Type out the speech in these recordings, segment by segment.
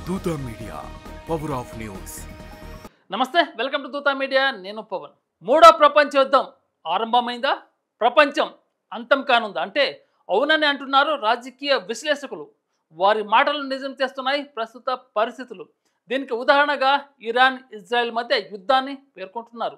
Dootha media power of news. నమస్తే, welcome to Dootha media. నేను పవన్. మూడో ప్రపంచ యుద్ధం ఆరంభమైందా? ప్రపంచం అంతం కానుందా అంటే అవునని అంటున్నారు రాజకీయ విశ్లేషకులు. వారి మాటలు నిజం చేస్తున్నాయి ప్రస్తుత పరిస్థితులు. దీనికి ఉదాహరణగా ఇరాన్ ఇజ్రాయెల్ మధ్య యుద్ధాన్ని పేర్కొంటున్నారు.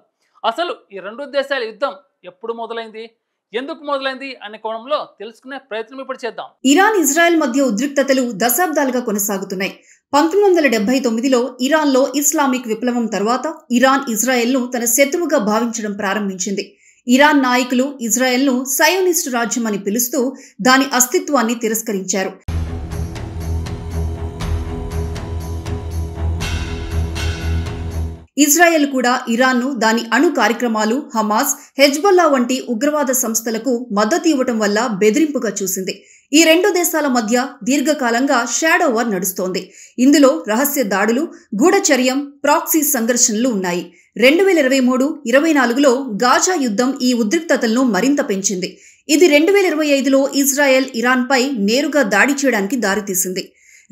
అసలు ఈ రెండు దేశాల యుద్ధం ఎప్పుడు మొదలైంది, ఎందుకు మొదలైంది అనే కోణంలో తెలుసుకునే ప్రయత్నం ఇప్పుడు చేద్దాం. ఇరాన్ ఇజ్రాయెల్ మధ్య ఉద్రిక్తతలు దశాబ్దాలుగా కొనసాగుతున్నాయి. 1979లో ఇరాన్లో ఇస్లామిక్ విప్లవం తర్వాత ఇరాన్ ఇజ్రాయెల్ను తన శత్రువుగా భావించడం ప్రారంభించింది. ఇరాన్ నాయకులు ఇజ్రాయెల్ను సయోనిస్టు రాజ్యం అని పిలుస్తూ దాని అస్తిత్వాన్ని తిరస్కరించారు. ఇజ్రాయెల్ కూడా ఇరాన్ను దాని అణు కార్యక్రమాలు, హమాస్, హెజ్బొల్లా వంటి ఉగ్రవాద సంస్థలకు మద్దతు ఇవ్వటం వల్ల బెదిరింపుగా చూసింది. ఈ రెండు దేశాల మధ్య దీర్ఘకాలంగా షాడో వార్ నడుస్తోంది. ఇందులో రహస్య దాడులు, గూఢచర్యం, ప్రాక్సీ సంఘర్షణలు ఉన్నాయి. 2023-24లో గాజా యుద్ధం ఈ ఉద్రిక్తతలను మరింత పెంచింది. ఇది 2025లో ఇజ్రాయెల్ ఇరాన్పై నేరుగా దాడి చేయడానికి దారితీసింది.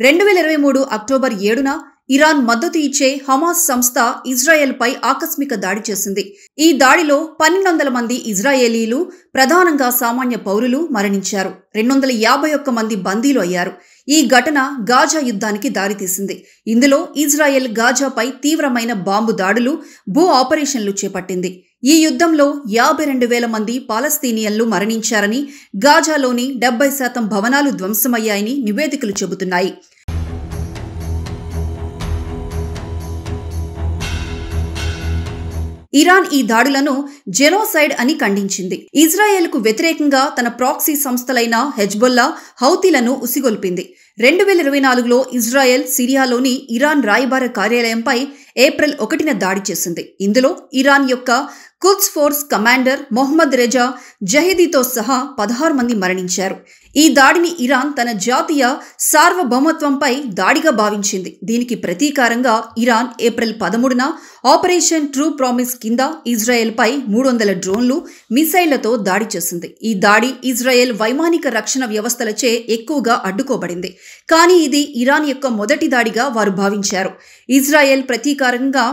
2023 అక్టోబర్ 7న ఇరాన్ మద్దతు ఇచ్చే హమాస్ సంస్థ ఇజ్రాయెల్పై ఆకస్మిక దాడి చేసింది. ఈ దాడిలో 1200 మంది ఇజ్రాయేలీలు, ప్రధానంగా సామాన్య పౌరులు మరణించారు. 251 మంది బందీలు అయ్యారు. ఈ ఘటన గాజా యుద్ధానికి దారితీసింది. ఇందులో ఇజ్రాయెల్ గాజాపై తీవ్రమైన బాంబు దాడులు, భూ ఆపరేషన్లు చేపట్టింది. ఈ యుద్ధంలో 52,000 మంది పాలస్తీనియన్లు మరణించారని, గాజాలోని 70% భవనాలు ధ్వంసమయ్యాయని నివేదికలు చెబుతున్నాయి. ఇరాన్ ఈ దాడులను జెనోసైడ్ అని ఖండించింది. ఇజ్రాయెల్కు వ్యతిరేకంగా తన ప్రాక్సీ సంస్థలైన హెజ్బొల్లా, హౌతీలను ఉసిగొల్పింది. 2024లో ఇజ్రాయెల్ సిరియాలోని ఇరాన్ రాయబార కార్యాలయంపై ఏప్రిల్ 1న దాడి చేసింది. ఇందులో ఇరాన్ యొక్క Quds force commander Mohammad Reza జహీదీతో సహా 16 మంది మరణించారు. ఈ దాడిని ఇరాన్ తన జాతీయ సార్వభౌమత్వంపై దాడిగా భావించింది. దీనికి ప్రతీకారంగా ఇరాన్ ఏప్రిల్ 13న ఆపరేషన్ ట్రూ ప్రామిస్ కింద ఇజ్రాయెల్పై 300 డ్రోన్లు, మిసైళ్లతో దాడి చేసింది. ఈ దాడి ఇజ్రాయెల్ వైమానిక రక్షణ వ్యవస్థలచే ఎక్కువగా అడ్డుకోబడింది. కానీ ఇది ఇరాన్ యొక్క మొదటి దాడిగా వారు భావించారు. ఇజ్రాయెల్ ప్రతీకారంగా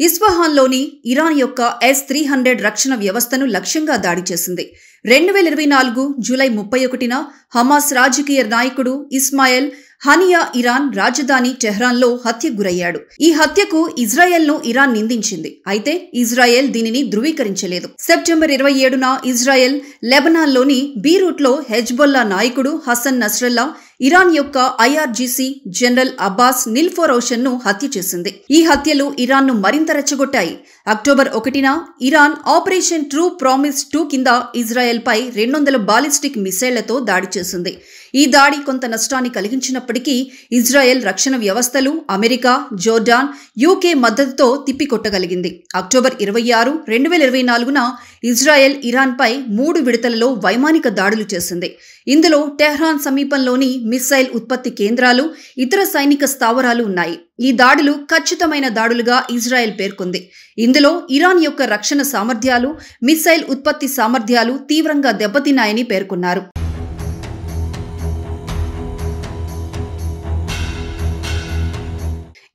ఇస్ఫహాన్లోని ఇరాన్ యొక్క S-300 రక్షణ వ్యవస్థను లక్ష్యంగా దాడి చేసింది. 2024 జూలై 31న హమాస్ రాజకీయ నాయకుడు ఇస్మాయిల్ హనియా ఇరాన్ రాజధాని టెహ్రాన్లో హత్యకు గురయ్యాడు. ఈ హత్యకు ఇజ్రాయెల్ను ఇరాన్ నిందించింది. అయితే ఇజ్రాయెల్ దీనిని ధృవీకరించలేదు. సెప్టెంబర్ 27న ఇజ్రాయెల్ లెబనాన్లోని బీరూట్లో హెజ్బొల్లా నాయకుడు హసన్ నస్రల్లా, ఇరాన్ యొక్క IRGC జనరల్ అబ్బాస్ నిల్ఫోరౌషన్ను హత్య చేసింది. ఈ హత్యలు ఇరాన్ను మరింత రెచ్చగొట్టాయి. అక్టోబర్ 1న ఇరాన్ ఆపరేషన్ ట్రూ ప్రామిస్ 2 కింద ఇజ్రాయెల్పై 200 బాలిస్టిక్ మిసైళ్లతో దాడి చేసింది. ఈ దాడి కొంత నష్టాన్ని కలిగించినప్పటికీ ఇజ్రాయెల్ రక్షణ వ్యవస్థలు అమెరికా, జోర్డాన్, UK మద్దతుతో తిప్పికొట్టగలిగింది. అక్టోబర్ 26, 2024న ఇజ్రాయెల్ ఇరాన్పై 3 విడతలలో వైమానిక దాడులు చేసింది. ఇందులో టెహ్రాన్ సమీపంలోని మిసైల్ ఉత్పత్తి కేంద్రాలు, ఇతర సైనిక స్థావరాలు ఉన్నాయి. ఈ దాడులు ఖచ్చితమైన దాడులుగా ఇజ్రాయెల్ పేర్కొంది. ఇందులో ఇరాన్ యొక్క రక్షణ సామర్థ్యాలు, మిసైల్ ఉత్పత్తి సామర్థ్యాలు తీవ్రంగా దెబ్బతిన్నాయని పేర్కొన్నారు.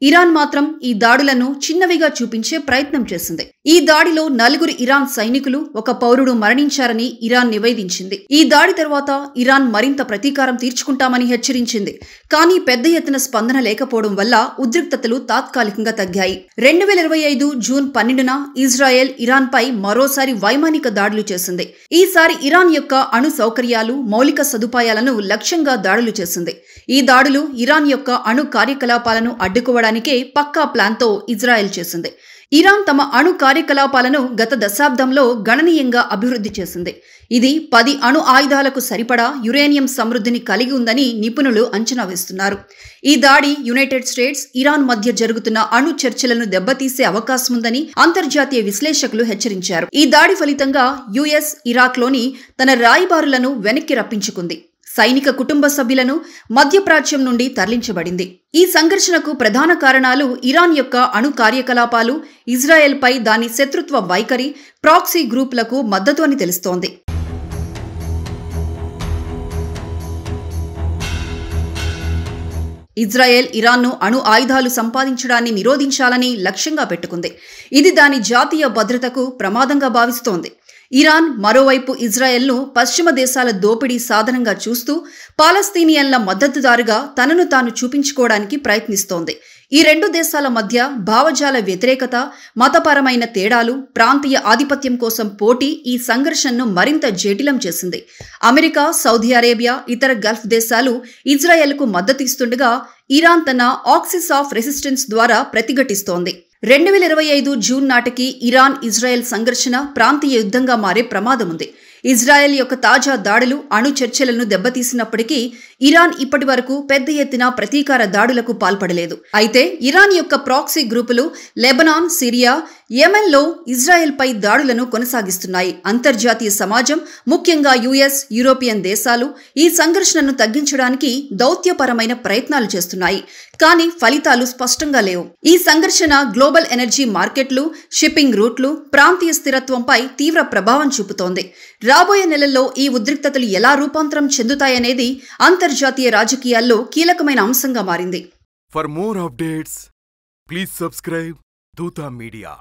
ఇరాన్ మాత్రం ఈ దాడులను చిన్నవిగా చూపించే ప్రయత్నం చేసింది. ఈ దాడిలో 4 ఇరాన్ సైనికులు, 1 పౌరుడు మరణించారని ఇరాన్ నివేదించింది. ఈ దాడి తర్వాత ఇరాన్ మరింత ప్రతీకారం తీర్చుకుంటామని హెచ్చరించింది. కానీ పెద్ద ఎత్తున స్పందన లేకపోవడం వల్ల ఉద్రిక్తతలు తాత్కాలికంగా తగ్గాయి. 2025 జూన్ 12న ఇజ్రాయెల్ ఇరాన్పై మరోసారి వైమానిక దాడులు చేసింది. ఈసారి ఇరాన్ యొక్క అణు సౌకర్యాలు, మౌలిక సదుపాయాలను లక్ష్యంగా దాడులు చేసింది. ఈ దాడులు ఇరాన్ యొక్క అణు కార్యకలాపాలను అడ్డుకోవడానికి పక్కా ప్లాన్తో ఇజ్రాయెల్ చేసింది. ఇరాన్ తమ అణు కార్యకలాపాలను గత దశాబ్దంలో గణనీయంగా అభివృద్ధి చేసింది. ఇది 10 అణు ఆయుధాలకు సరిపడా యురేనియం సమృద్ధిని కలిగి ఉందని నిపుణులు అంచనా వేస్తున్నారు. ఈ దాడి యునైటెడ్ స్టేట్స్, ఇరాన్ మధ్య జరుగుతున్న అణు చర్చలను దెబ్బతీసే అవకాశం ఉందని అంతర్జాతీయ విశ్లేషకులు హెచ్చరించారు. ఈ దాడి ఫలితంగా US ఇరాక్లోని తన రాయబారులను వెనక్కి రప్పించుకుంది. సైనిక కుటుంబ సభ్యులను మధ్యప్రాచ్యం నుండి తరలించబడింది. ఈ సంఘర్షణకు ప్రధాన కారణాలు ఇరాన్ యొక్క అణు కార్యకలాపాలు, ఇజ్రాయెల్పై దాని శత్రుత్వ వైఖరి, ప్రాక్సీ గ్రూపులకు మద్దతు అని తెలుస్తోంది. ఇజ్రాయెల్ ఇరాన్ను అణు ఆయుధాలు సంపాదించడాన్ని నిరోధించాలని లక్ష్యంగా పెట్టుకుంది. ఇది దాని జాతీయ భద్రతకు ప్రమాదంగా భావిస్తోంది. ఇరాన్ మరోవైపు ఇజ్రాయెల్ను పశ్చిమ దేశాల దోపిడీ సాధనంగా చూస్తూ పాలస్తీనియన్ల మద్దతుదారుగా తనను తాను చూపించుకోవడానికి ప్రయత్నిస్తోంది. ఈ రెండు దేశాల మధ్య భావజాల వ్యతిరేకత, మతపరమైన తేడాలు, ప్రాంతీయ ఆధిపత్యం కోసం పోటీ ఈ సంఘర్షణను మరింత జటిలం చేసింది. అమెరికా, సౌదీ అరేబియా, ఇతర గల్ఫ్ దేశాలు ఇజ్రాయెల్కు మద్దతిస్తుండగా ఇరాన్ తన ఆక్సిస్ ఆఫ్ రెసిస్టెన్స్ ద్వారా ప్రతిఘటిస్తోంది. 2025 జూన్ నాటికి ఇరాన్ ఇజ్రాయెల్ సంఘర్షణ ప్రాంతీయ యుద్ధంగా మారే ప్రమాదముంది. ఇజ్రాయెల్ యొక్క తాజా దాడులు అణు చర్చలను దెబ్బతీసినప్పటికీ ఇరాన్ ఇప్పటి వరకు పెద్ద ఎత్తున ప్రతీకార దాడులకు పాల్పడలేదు. అయితే ఇరాన్ యొక్క ప్రాక్సీ గ్రూపులు లెబనాన్, సిరియా, యెమెన్లో ఇజ్రాయెల్పై దాడులను కొనసాగిస్తున్నాయి. అంతర్జాతీయ సమాజం, ముఖ్యంగా యుఎస్, యూరోపియన్ దేశాలు ఈ సంఘర్షణను తగ్గించడానికి దౌత్యపరమైన ప్రయత్నాలు చేస్తున్నాయి. కానీ ఫలితాలు స్పష్టంగా లేవు. ఈ సంఘర్షణ గ్లోబల్ ఎనర్జీ మార్కెట్లు, షిప్పింగ్ రూట్లు, ప్రాంతీయ స్థిరత్వంపై తీవ్ర ప్రభావం చూపుతోంది. రాబోయే నెలల్లో ఈ ఉద్రిక్తతలు ఎలా రూపాంతరం చెందుతాయనేది అంతర్జాతీయ రాజకీయాల్లో కీలకమైన అంశంగా మారింది. For more updates, please subscribe Dutta Media.